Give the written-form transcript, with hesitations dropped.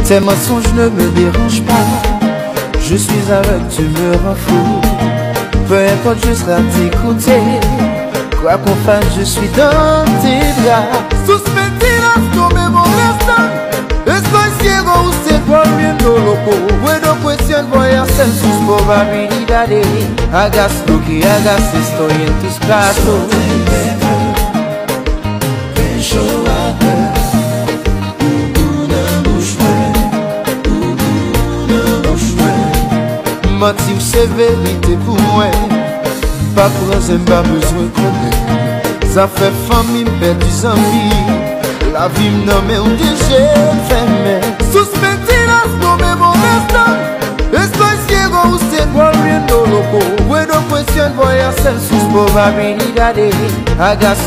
Tes mensonges ne me dérangent pas. Je suis avec, tu me rends fou. Peu importe, je serai à t'écouter. Quoi qu'on fasse, je suis dans tes bras. Suspendida, tomé mon instant. Estoy ciego, usted volviendo loco. Puedo cuestión, voy a hacer sus probabilidades. Hagas lo que hagas, estoy en tus brazos. Mentir c'est vérité pour moi. Pas pour un pas besoin de connaître. Ça fait famille, perd des amis. La vie me nomme un déchet fermé. Suspendidas, tomé mon instant. Estoy ciego, usted volviendo loco. Puedo cuestión, voy a hacer sus probabilidades. Hagas